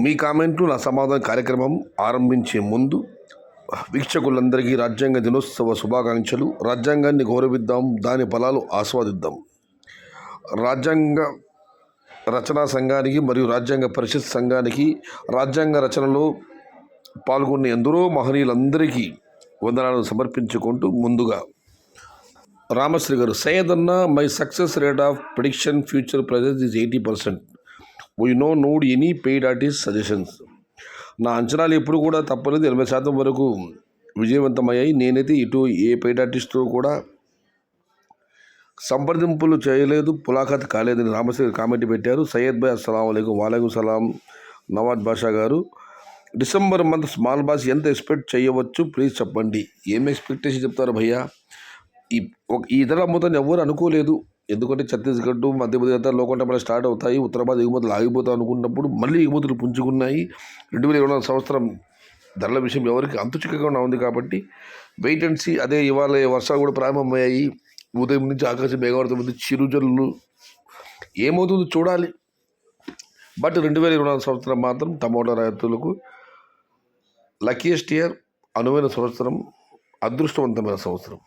మీ కామెంట్లు నా సమాధాన కార్యక్రమం ఆరంభించే ముందు వీక్షకులందరికీ రాజ్యాంగ దినోత్సవ శుభాకాంక్షలు. రాజ్యాంగాన్ని గౌరవిద్దాం, దాని ఫలాలు ఆస్వాదిద్దాం. రాజ్యాంగ రచనా సంఘానికి మరియు రాజ్యాంగ పరిషత్ సంఘానికి రాజ్యాంగ రచనలో పాల్గొన్న ఎందరో మహనీయులందరికీ వందనాలను సమర్పించుకుంటూ ముందుగా రామశ్రీ గారు, సయ్యద్ అన్న, my success rate of prediction future prices is 80%. We no need any paid artist suggestions. నా అంచనాలు ఎప్పుడు కూడా తప్పలేదు, 80% వరకు విజయవంతమయ్యాయి. నేనైతే ఇటు ఏ పెయిడ్ ఆర్టిస్ట్తో కూడా సంప్రదింపులు చేయలేదు, పులాఖత్ కాలేదని రామశ్రీ కామెంట్ పెట్టారు. సయ్యద్ భాయ్ అస్సలం అయికం. వాలేకుం సలాం. నవాజ్ బాషా గారు, డిసెంబర్ మంత్ స్మాల్ బాస్ ఎంత ఎక్స్పెక్ట్ చేయవచ్చు ప్లీజ్ చెప్పండి. ఏం ఎక్స్పెక్టేషన్ చెప్తారు భయ్యా? ఈ ధర అమ్ముతాను ఎవరు అనుకోలేదు. ఎందుకంటే ఛత్తీస్గఢ్, మధ్యప్రదేశ్ లోకంటపడ స్టార్ట్ అవుతాయి, ఉత్తరాబాద్ ఎగుమతులు ఆగిపోతాయి అనుకున్నప్పుడు మళ్ళీ ఎగుమతులు పుంజుకున్నాయి. 2024 సంవత్సరం ధరల విషయం ఎవరికి అంతు చిక్కకుండా ఉంది కాబట్టి వెయిట్ అండ్ సీ. అదే ఇవాళ వర్షాలు కూడా ప్రారంభమయ్యాయి. ఉదయం నుంచి ఆకాశం మేఘావృతం ఉంది, చిరుజల్లు. ఏమవుతుందో చూడాలి. బట్ 2024 సంవత్సరం మాత్రం టమోటా రైతులకు లక్కీయెస్ట్ ఇయర్, అనువైన సంవత్సరం, అదృష్టవంతమైన సంవత్సరం.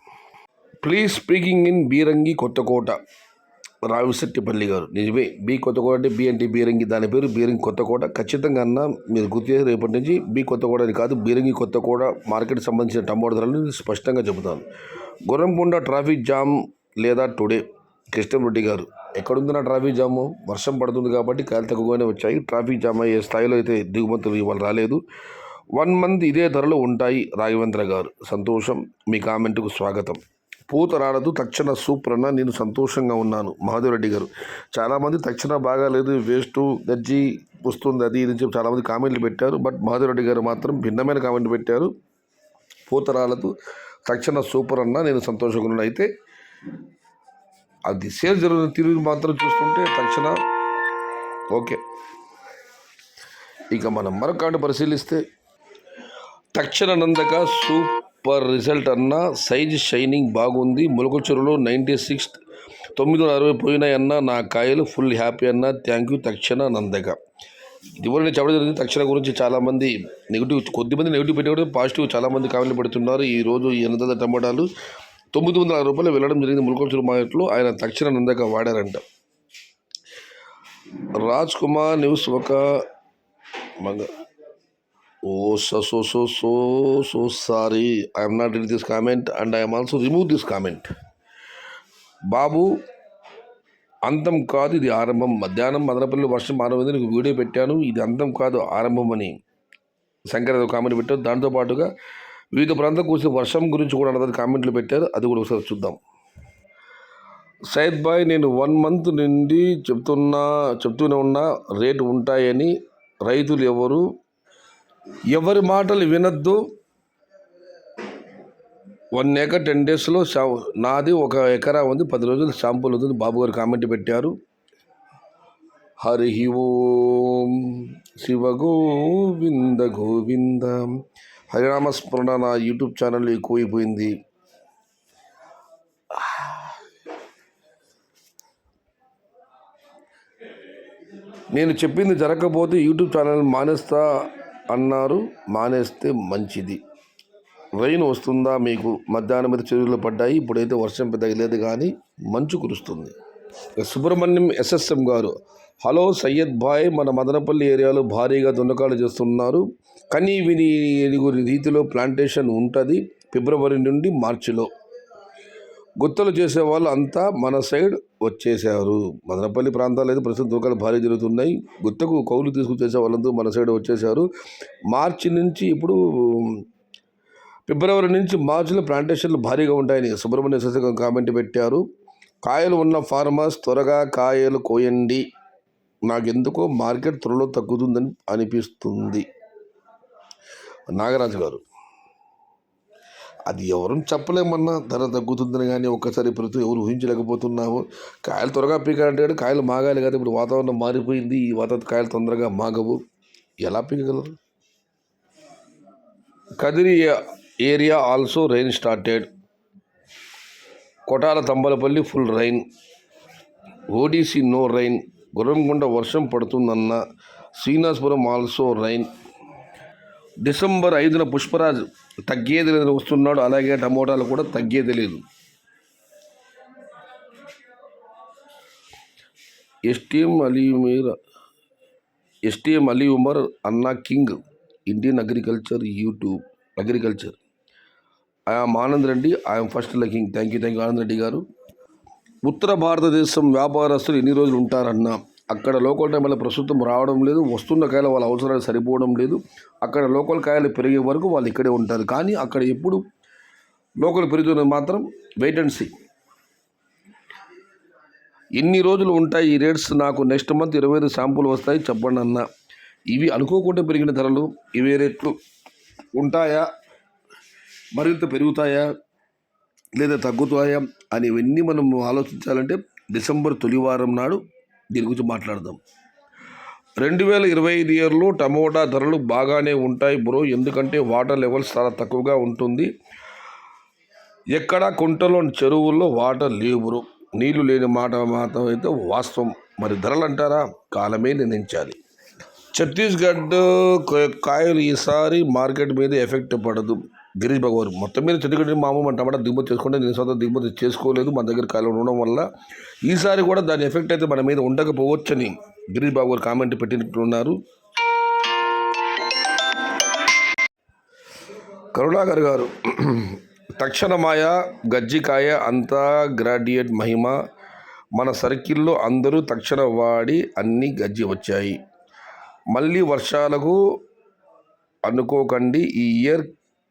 Please speaking in Beerangi Kothakota. Ravisettipalli గారు, నిజమే. బి కొత్తకోట అంటే బి అంటే బీరంగి, దాని పేరు బీరంగి కొత్తకోట. ఖచ్చితంగా అన్న మీరు గుర్తు చేసి రేపటి నుంచి బి కొత్తకోట అని కాదు, బీరంగి కొత్తకోట మార్కెట్కి సంబంధించిన టమాటో ధరలను స్పష్టంగా చెబుతాను. గుర్రంకొండ ట్రాఫిక్ జామ్ లేదా టుడే. కృష్ణరెడ్డి గారు, ఎక్కడుంది నా ట్రాఫిక్ జాము? వర్షం పడుతుంది కాబట్టి కాయలు తక్కువగానే వచ్చాయి. ట్రాఫిక్ జామ్ అయ్యే స్థాయిలో అయితే దిగుమతులు ఇవాళ రాలేదు. 1 మంత్ ఇదే ధరలు ఉంటాయి. రాఘవేంద్ర గారు, సంతోషం. మీ కామెంట్కు స్వాగతం. పూత రాడదు, తక్షణ సూపర్ అన్న, నేను సంతోషంగా ఉన్నాను. మహాదేవరెడ్డి గారు, చాలామంది తక్షణ బాగాలేదు, వేస్ట్, గజ్జి వస్తుంది, అది ఇది చెప్పి చాలామంది కామెంట్లు పెట్టారు. బట్ మహాదేవరెడ్డి గారు మాత్రం భిన్నమైన కామెంట్ పెట్టారు. పూత రాలదు, తక్షణ సూపర్ అన్న, నేను సంతోషంగా ఉన్నాను. అయితే అది సేల్ జరుగుతున్న తిరిగి మాత్రం చూస్తుంటే తక్షణ ఓకే. ఇక మనం మరొక పరిశీలిస్తే తక్షణ నందక సూపర్ రిజల్ట్ అన్న, సైజ్ షైనింగ్ బాగుంది. ములక చెరువులో 96, 960 పోయినాయి అన్న. నా కాయలు ఫుల్ హ్యాపీ అన్న, థ్యాంక్ యూ తక్షణ నందక. ఇదివరకు నేను చెప్పడం జరిగింది. తక్షణ గురించి చాలామంది నెగిటివ్, కొద్దిమంది నెగిటివ్ పెట్టే పాజిటివ్ చాలామంది కామెంట్లు పెడుతున్నారు. ఈరోజు 800 టమాటాలు 960 రూపాయలు వెళ్ళడం జరిగింది ములక చెరువు మార్కెట్లో. ఆయన తక్షణ నందక వాడారంట. రాజ్ కుమార్ న్యూస్ ఒక మగ. Oh, so sorry. I am not read this comment and I am also remove this comment. బాబు, అంతం కాదు ఇది ఆరంభం. మధ్యాహ్నం మదనపల్లిలో వర్షం ఆరంభమైంది, నీకు వీడియో పెట్టాను. ఇది అంతం కాదు ఆరంభం అని శంకర్ కామెంట్ పెట్టారు. దాంతోపాటుగా వివిధ ప్రాంతాలు కూర్చుని వర్షం గురించి కూడా అన్నది కామెంట్లు పెట్టారు. అది కూడా ఒకసారి చూద్దాం. సయ్యద్ భాయ్, నేను 1 మంత్ నుండి చెప్తూనే ఉన్నా రేటు ఉంటాయని. రైతులు ఎవరి మాటలు వినొద్దు. 1 acre 10 daysలో నాది 1 ఎకరా ఉంది, 10 రోజులు షాంపూలు ఉంది. బాబు గారు కామెంట్ పెట్టారు. హరి ఓం శివ గోవింద గోవింద. హరినామస్మరణ నా యూట్యూబ్ ఛానల్లో ఎక్కువైపోయింది. నేను చెప్పింది జరగకపోతే యూట్యూబ్ ఛానల్ మానేస్తా అన్నారు. మానేస్తే మంచిది. రైన్ వస్తుందా మీకు? మధ్యాహ్నం మీద చెరువులు పడ్డాయి. ఇప్పుడైతే వర్షం తగలేదు కానీ మంచు కురుస్తుంది. సుబ్రహ్మణ్యం ఎస్ఎస్ఎం గారు, హలో సయ్యద్ భాయ్, మన మదనపల్లి ఏరియాలో భారీగా దున్నకాలు చేస్తున్నారు. కానీ విని రీతిలో ప్లాంటేషన్ ఉంటుంది. ఫిబ్రవరి నుండి మార్చిలో గుత్తలు చేసేవాళ్ళు అంతా మన సైడ్ వచ్చేసారు. మదనపల్లి ప్రాంతాల్లో అయితే ప్రస్తుతం దుకాణాలు భారీ జరుగుతున్నాయి. గుత్తకు కౌలు తీసుకుని చేసే వాళ్ళందరూ మన సైడ్ వచ్చేసారు. మార్చి నుంచి ఇప్పుడు ఫిబ్రవరి నుంచి మార్చిలో ప్లాంటేషన్లు భారీగా ఉంటాయని సుబ్రహ్మణ్య శశికం కామెంట్ పెట్టారు. కాయలు ఉన్న ఫార్మర్స్ త్వరగా కాయలు కోయండి. నాకెందుకో మార్కెట్ త్వరలో తగ్గుతుందని అనిపిస్తుంది. నాగరాజు గారు, అది ఎవరు చెప్పలేమన్నా ధర తగ్గుతుందని, కానీ ఒక్కసారి ప్రతి ఎవరు ఊహించలేకపోతున్నాము. కాయలు త్వరగా పీకాలంటే కాయలు మాగాలి కదా. ఇప్పుడు వాతావరణం మారిపోయింది. ఈ వాతావరణం కాయలు తొందరగా మాగవు. ఎలా పీకగలరు? Kadiri area also rain started. Kotala Thambalapalli full rain. Odisi no rain. Gurramkonda వర్షం పడుతుందన్న. Srinivasapuram also rain. డిసెంబర్ 5న పుష్పరాజ్ తగ్గేది లేదు వస్తున్నాడు. అలాగే టమోటాలు కూడా తగ్గేది లేదు. ఎస్టీఎం అలీ ఉమర్ అన్నా king Indian agriculture. I'm Anand Reddy, I'm first లకింగ్. Thank you Anand Reddy garu. ఉత్తర భారతదేశం వ్యాపారస్తులు ఎన్ని రోజులు ఉంటారన్నా, అక్కడ లోకల్ టైంలో ప్రస్తుతం రావడం లేదు. వస్తున్న కాయలు వాళ్ళ అవసరాలు సరిపోవడం లేదు. అక్కడ లోకల్ కాయలు పెరిగే వరకు వాళ్ళు ఇక్కడే ఉంటారు. కానీ అక్కడ ఎప్పుడు లోకల్ పెరుగుతున్నది మాత్రం వెయిట్ అండ్ సీ. ఎన్ని రోజులు ఉంటాయి ఈ రేట్స్? నాకు నెక్స్ట్ మంత్ 25 శాంపుల్ వస్తాయి చెప్పండి అన్న. ఇవి అనుకోకుండా పెరిగిన ధరలు. ఇవే రేట్లు ఉంటాయా, మరింత పెరుగుతాయా లేదా తగ్గుతాయా అని ఇవన్నీ మనం ఆలోచించాలంటే డిసెంబర్ తొలి వారం నాడు దీని గురించి మాట్లాడదాం. 2025 ఇయర్లో టమోటా ధరలు బాగానే ఉంటాయి బ్రో, ఎందుకంటే వాటర్ లెవెల్స్ చాలా తక్కువగా ఉంటుంది. ఎక్కడ కుంటలో చెరువుల్లో వాటర్ లేవు బ్రో, నీళ్లు లేని మాట మాత్రం అయితే వాస్తవం. మరి ధరలు అంటారా, కాలమే నిర్ణయించాలి. ఛత్తీస్గఢ్ కాయలు ఈసారి మార్కెట్ మీద ఎఫెక్ట్ పడదు. గిరీష్ బాబు గారు, మొత్తం మీద ఛత్తీస్గఢ్ మామూలు మన టమాటా దిగుమతి చేసుకుంటే నేను సొంత దిగుమతి చేసుకోలేదు. మన దగ్గర కాయలు ఉండడం వల్ల ఈసారి కూడా దాని ఎఫెక్ట్ అయితే మన మీద ఉండకపోవచ్చని గిరీష్ బాబు గారు కామెంట్ పెట్టినట్లున్నారు. కరుణాకర్ గారు, తక్షణమాయ గజ్జికాయ అంతా గ్రాడ్యుయేట్ మహిమ. మన సర్కిల్లో అందరూ తక్షణ వాడి అన్ని గజ్జి వచ్చాయి. మళ్ళీ వర్షాలకు అనుకోకండి. ఈ ఇయర్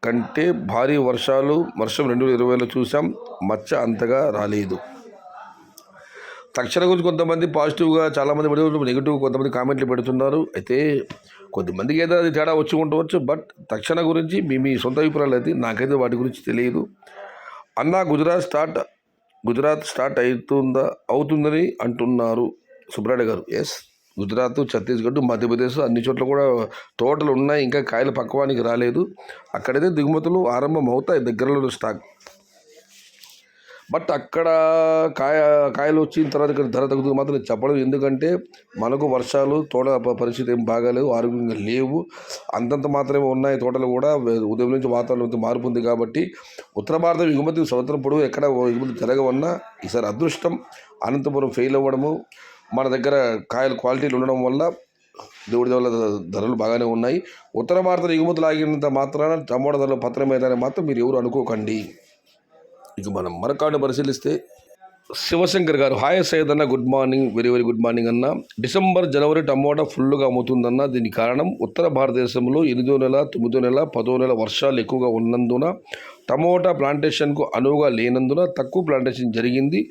కంటే భారీ వర్షం 2020లో చూసాం. మచ్చ అంతగా రాలేదు. తక్షణ గురించి కొంతమంది పాజిటివ్గా, చాలామంది నెగిటివ్ కొంతమంది కామెంట్లు పెడుతున్నారు. అయితే కొద్దిమందికి ఏదో అది తేడా వచ్చి ఉండవచ్చు. బట్ తక్షణ గురించి మీ సొంత అభిప్రాయాలు అయితే, నాకైతే వాటి గురించి తెలియదు. అన్న గుజరాత్ స్టార్ట్ అవుతుందని అంటున్నారు సుబ్రాడే గారు. ఎస్, గుజరాత్, ఛత్తీస్గఢ్, మధ్యప్రదేశ్ అన్ని చోట్ల కూడా తోటలు ఉన్నాయి. ఇంకా కాయలు పక్వానికి రాలేదు. అక్కడైతే దిగుమతులు ఆరంభం అవుతాయి, దగ్గరలో స్టాక్. బట్ అక్కడ కాయలు వచ్చిన తర్వాత ఇక్కడ ధర తగ్గుతుంది మాత్రం చెప్పడం. ఎందుకంటే మనకు వర్షాలు, తోట పరిస్థితి ఏం బాగాలేదు, ఆరోగ్యంగా లేవు. అంతంత మాత్రమే ఉన్నాయి తోటలు కూడా. ఉదయం నుంచి వాతావరణం మార్పు ఉంది కాబట్టి ఉత్తర భారత ఎగుమతి సంవత్సరం పొడవు ఎక్కడ ఎగుమతి జరగవన్నా ఈసారి అదృష్టం. అనంతపురం ఫెయిల్ అవ్వడము, మన దగ్గర కాయలు క్వాలిటీలు ఉండడం వల్ల దేవుడి వల్ల ధరలు బాగానే ఉన్నాయి. ఉత్తర భారత ఎగుమతులు ఆగినంత మాత్రాన టమోటా ధరలు పత్రమేదని మాత్రం మీరు ఎవరు అనుకోకండి. ఇక మనం మరొకటి పరిశీలిస్తే, శివశంకర్ గారు, హాయ్ సయ్యద్ అన్న, good morning, very very good morning అన్న. డిసెంబర్ జనవరి టమోటా ఫుల్గా అమ్ముతుందన్న. దీనికి కారణం ఉత్తర భారతదేశంలో 8వ నెల, 9వ నెల, 10వ నెల వర్షాలు ఎక్కువగా ఉన్నందున, టమోటా ప్లాంటేషన్కు అనువుగా లేనందున తక్కువ ప్లాంటేషన్ జరిగింది.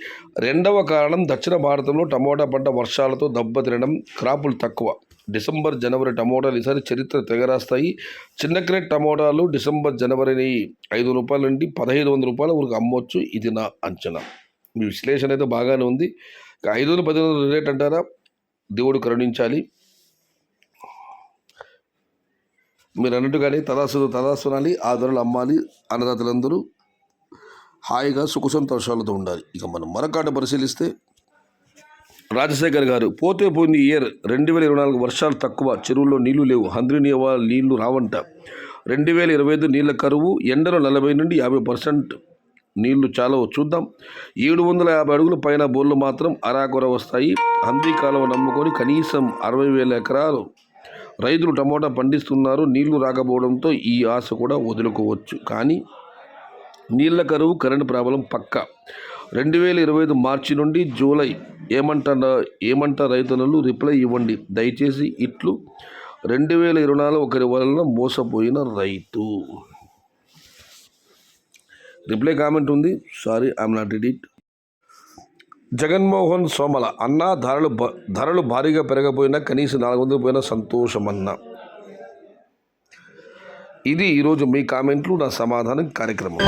రెండవ కారణం, దక్షిణ భారతంలో టమోటా పంట వర్షాలతో దెబ్బతినడం, క్రాపులు తక్కువ. డిసెంబర్ జనవరి టమోటాలు ఈసారి చరిత్ర తెగరాస్తాయి. చిన్న క్రేట్ టమోటాలు డిసెంబర్ జనవరిని ₹5 నుండి ₹1,500 వరకు అమ్మవచ్చు. ఇది నా అంచనా. మీ విశ్లేషణ అయితే బాగానే ఉంది. 5,10 రేట్ అంటారా, దేవుడు కరుణించాలి. మీరు అన్నట్టుగానే తదాసునాలి, ఆ ధరలు అమ్మాలి. అన్నదాతలందరూ హాయిగా సుఖ సంతోషాలతో ఉండాలి. ఇక మనం మరొకటి పరిశీలిస్తే, రాజశేఖర్ గారు, పోయింది ఇయర్ 2024 వర్షాలు తక్కువ, చెరువుల్లో నీళ్లు లేవు, హంద్రీనియా నీళ్లు రావంట. 2025 నీళ్ల కరువు, ఎండలో 40 నుండి 50% నీళ్లు చాలా చూద్దాం. 750 అడుగుల పైన బోర్లు మాత్రం అరాకొర వస్తాయి. హంద్రీ కాలువ నమ్ముకొని కనీసం 60,000 ఎకరాలు రైతులు టమోటా పండిస్తున్నారు. నీళ్లు రాకపోవడంతో ఈ ఆశ కూడా వదులుకోవచ్చు. కానీ నీళ్ల కరువు, కరెంటు ప్రాబ్లం పక్కా. 2025 మార్చి నుండి జూలై ఏమంట రైతులు రిప్లై ఇవ్వండి దయచేసి. ఇట్లు 2024 ఒకరి వలన మోసపోయిన రైతు. రిప్లై కామెంట్ ఉంది, sorry I'm not edit. Jaganmohan Somala, అన్న ధరలు భారీగా పెరగపోయినా కనీసం 400 పోయినా సంతోషమన్నా. ఇది ఈరోజు మీ కామెంట్లు, నా సమాధానం కార్యక్రమం.